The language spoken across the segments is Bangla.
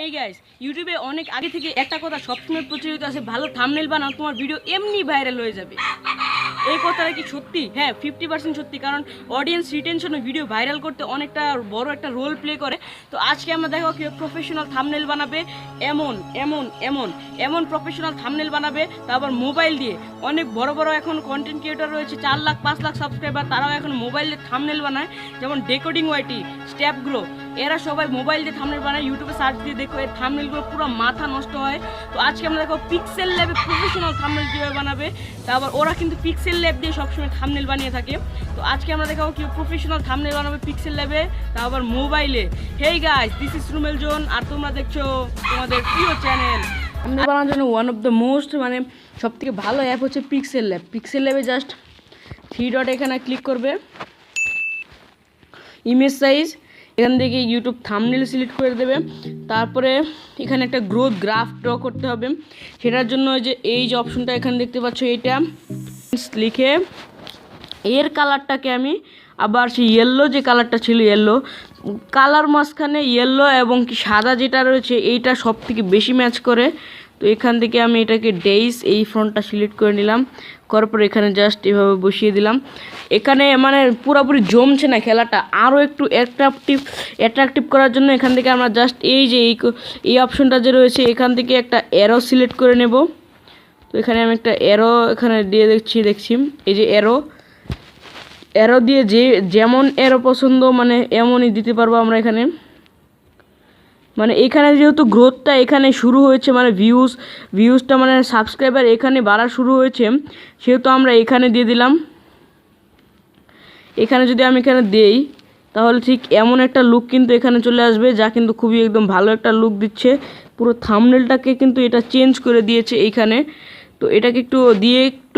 হেই গাইস, ইউটিউবে অনেক আগে থেকে একটা কথা সবসময় প্রচলিত আছে, ভালো থাম্বনেল বানাও তোমার ভিডিও এমনি ভাইরাল হয়ে যাবে। এই কথাটা কি সত্যি? হ্যাঁ, 50% সত্যি, কারণ অডিয়েন্স রিটেনশনে ভিডিও ভাইরাল করতে অনেকটা বড় একটা রোল প্লে করে। তো আজকে আমরা দেখো কি প্রফেশনাল থাম্বনেল বানাবে, এমন এমন এমন এমন প্রফেশনাল থাম্বনেল বানাবে, তা আবার মোবাইল দিয়ে। অনেক বড় বড় এখন কন্টেন্ট ক্রিয়েটর রয়েছে, 4 লাখ 5 লাখ সাবস্ক্রাইবার, তারাও এখন মোবাইলে থাম্বনেল বানায়, যেমন ডেকোডিং ওয়াইটি, স্টেপ গ্রো, এরা সবাই মোবাইল দিয়ে থাম্বনেল বানায়। ইউটিউবে সার্চ দিয়ে দেখো এর থাম্বনেলগুলো পুরো মাথা নষ্ট হয়। তো আজকে আমরা দেখো পিক্সেল ল্যাবে প্রফেশনাল থাম্বনেল কীভাবে বানাবে, তারপর ওরা কিন্তু পিক্সেল ল্যাব দিয়ে সবসময় থাম্বনেল বানিয়ে থাকে। তো আজকে আমরা দেখাবো কি প্রফেশনাল থাম্বনেল বানাবে পিক্সেল ল্যাবে, তারপর মোবাইলে। Hey guys, this is Rumel zone, আর তোমরা দেখছো তোমাদের প্রিয় চ্যানেল। থাম্বনেল বানানোর জন্য ওয়ান অফ দ্য মোস্ট সবথেকে ভালো অ্যাপ হচ্ছে পিক্সেল ল্যাব। পিক্সেল ল্যাবে জাস্ট 3 ডট এখানে ক্লিক করবে, ইমেজ সাইজ, এখান থেকে ইউটিউব থাম্বনেল সিলেক্ট করে দেবে। তারপরে এখানে একটা গ্রোথ গ্রাফ ড্র করতে হবে। সেটার জন্য এই যে অপশনটা এখানে দেখতে পাচ্ছ, এইটা লিখে এর কালারটাকে আমি আবার সেই ইয়েলো যে কালারটা ছিল, ইয়েলো কালার মাঝখানে ইয়েলো এবং কি সাদা যেটা রয়েছে এইটা সব থেকে বেশি ম্যাচ করে। তো এখান থেকে আমি এটাকে ডেইস এই ফ্রন্টটা সিলেক্ট করে নিলাম, করার পর এখানে জাস্ট এভাবে বসিয়ে দিলাম। এখানে পুরোপুরি জমছে না খেলাটা, আরও একটু অ্যাট্রাকটিভ করার জন্য এখান থেকে আমরা জাস্ট এই অপশনটা যে রয়েছে এখান থেকে একটা অ্যারো সিলেক্ট করে নেব। তো এখানে আমি একটা অ্যারো এখানে দিয়ে দেখছি এই যে অ্যারো দিয়ে যেমন অ্যারো পছন্দ এমনই দিতে পারবো আমরা এখানে। এখানে যেহেতু গ্রোথটা এখানে শুরু হয়েছে, ভিউজটা সাবস্ক্রাইবার এখানে বাড়া শুরু হয়েছে, সেহেতু আমরা এখানে দিয়ে দিলাম। এখানে যদি আমি এখানে দেই তাহলে ঠিক এমন একটা লুক কিন্তু এখানে চলে আসবে, যা কিন্তু খুবই একদম ভালো একটা লুক দিচ্ছে। পুরো থাম্বনেলটাকে কিন্তু এটা চেঞ্জ করে দিয়েছে এইখানে। তো এটাকে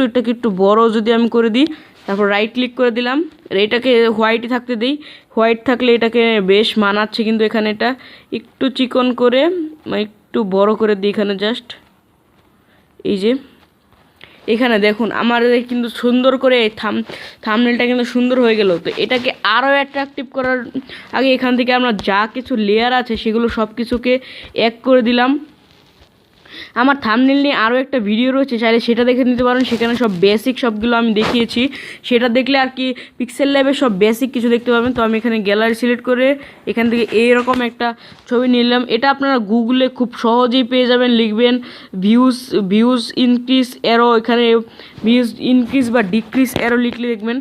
এটাকে একটু বড় যদি আমি করে দিই, তারপর রাইট ক্লিক করে দিলাম, এটাকে হোয়াইটই থাকতে দিই। হোয়াইট থাকলে এটাকে বেশ মানাচ্ছে, কিন্তু এখানে এটা একটু চিকন করে একটু বড় করে দিই এখানে জাস্ট। এই যে এখানে দেখুন আমাদের কিন্তু সুন্দর করে থাম্বনেলটা কিন্তু সুন্দর হয়ে গেল। তো এটাকে আরও অ্যাট্রাকটিভ করার আগে এখান থেকে আমরা যা কিছু লেয়ার আছে সেগুলো সব কিছুকে এক করে দিলাম। আমার থাম্বনেল নিয়ে আরও একটা ভিডিও রয়েছে, চাইলে সেটা দেখে নিতে পারেন। সেখানে সব বেসিক সবগুলো আমি দেখিয়েছি, সেটা দেখলে আর কি পিক্সেল ল্যাবে সব বেসিক কিছু দেখতে পাবেন। তো আমি এখানে গ্যালারি সিলেক্ট করে এখান থেকে এইরকম একটা ছবি নিলাম। এটা আপনারা গুগলে খুব সহজেই পেয়ে যাবেন, লিখবেন ভিউজ ইনক্রিজ অ্যারো, এখানে ভিউজ ইনক্রিজ বা ডিক্রিজ অ্যারো লিখলে দেখবেন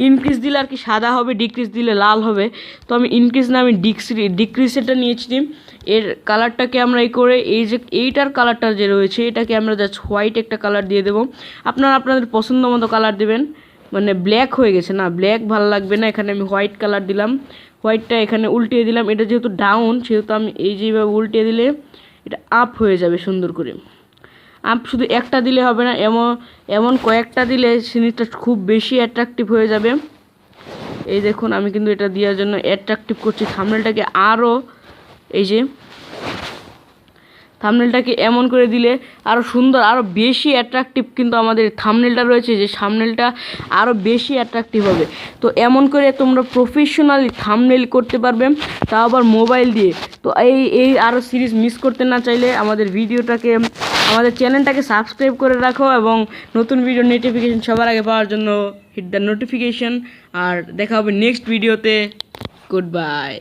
ইনক্রিজ দিলে আর কি সাদা হবে, ডিক্রিজ দিলে লাল হবে। তো আমি ইনক্রিজ না আমি ডিক্রিজটা নিয়েছি। এর কালারটাকে আমরা এইটার কালারটা যে রয়েছে এটাকে আমরা জাস্ট হোয়াইট একটা কালার দিয়ে দেবো। আপনারা আপনাদের পছন্দ মতো কালার দেবেন। ব্ল্যাক হয়ে গেছে না, ব্ল্যাক ভালো লাগবে না, এখানে আমি হোয়াইট কালার দিলাম। হোয়াইটটা এখানে উল্টিয়ে দিলাম, এটা যেহেতু ডাউন সেহেতু আমি যেভাবে উল্টিয়ে দিলে এটা আপ হয়ে যাবে সুন্দর করে। আপ শুধু একটা দিলে হবে না, এমন কয়েকটা দিলে জিনিসটা খুব বেশি অ্যাট্রাকটিভ হয়ে যাবে। এই দেখুন আমি কিন্তু এটা দেওয়ার জন্য অ্যাট্রাকটিভ করছি থাম্বনেলটাকে আরও। এই যে থাম্বনেলটাকে এমন করে দিলে আরও সুন্দর, আরও বেশি অ্যাট্রাকটিভ কিন্তু আমাদের থাম্বনেলটা রয়েছে, যে থাম্বনেলটা আরও বেশি অ্যাট্রাকটিভ হবে। তো এমন করে তোমরা প্রফেশনালি থাম্বনেল করতে পারবে, তাও আবার মোবাইল দিয়ে। তো এই আরও সিরিজ মিস করতে না চাইলে আমাদের চ্যানেলটাকে সাবস্ক্রাইব করে রাখো, এবং নতুন ভিডিও নোটিফিকেশন সবার আগে পাওয়ার জন্য হিট দ্য নোটিফিকেশন। আর দেখা হবে নেক্সট ভিডিওতে। Good bye.